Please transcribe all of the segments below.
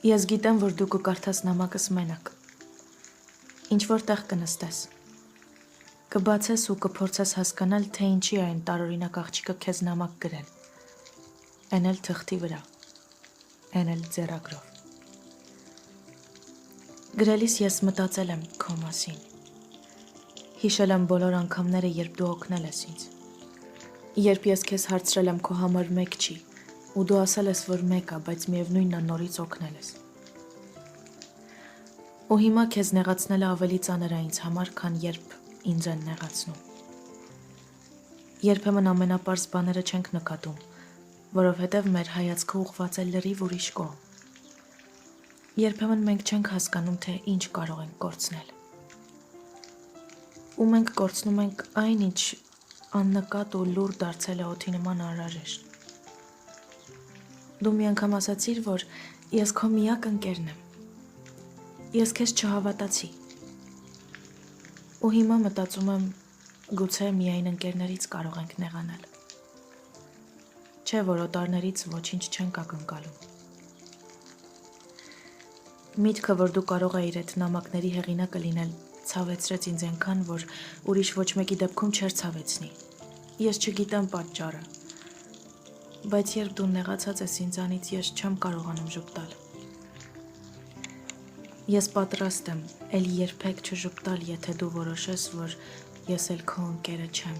Ես գիտեմ, որ դու կկարդաս նամակս մենակ, ինչ-որ տեղ կնստես, կբացես ու կփորձես հասկանալ, թե ինչի է այն տարօրինակ աղջիկը քեզ նամակ գրել, էն էլ թղթի վրա, էն էլ ձեռագրով։ Գրելիս ես մտածել եմ քո մասին, հիշել եմ բոլոր անգամները, երբ դու օգնել ես ինձ, երբ ես քեզ հարցրել եմ քո համար մեկ չի, ու դու ասել ես, որ մեկ է, բայց միևնույնն է նորից օգնել ես։ Ու հիմա քեզ նեղացնելը ավելի ծանր է ինձ համար, քան երբ ինձ են նեղացնում։ Երբեմն ամենապարզ բաները չենք նկատում, որովհետև մեր հայացքը ուղղված է լրիվ ուրիշ կողմ։ Երբեմն մենք չենք հասկանում, թե ինչ կարող ենք կորցնել։ Ու մենք կորցնում ենք այն, ինչ աննկատ ու լուռ դարձել է օդի նման անհրաժեշտ։ Դու մի անգամ ասացիր, որ ես քո միակ ընկերն եմ։ Ես քեզ չհավատացի։ Ու հիմա մտածում եմ, գուցե միայն ընկերներից կարող ենք նեղանալ։ Չէ, որ օտարներից ոչինչ չենք ակնկալում։ Միտքը, որ դու կարող էիր այդ նամակների հեղինակը լինել, ցավեցրեց ինձ այնքան, որ ուրիշ ոչ մեկի դեպքում չէր ցավեցնի։ Ես չգիտեմ պատճառը, բայց երբ դու նեղացած ես ինձանից, ես չեմ կարողանում ժպտալ։ Ես պատրաստ եմ էլ երբեք չժպտալ, եթե դու որոշես, որ ես էլ քո ընկերը չեմ։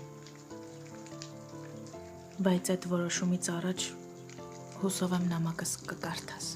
Բայց այդ որոշումից առաջ հուսով եմ նամակս կկարդաս։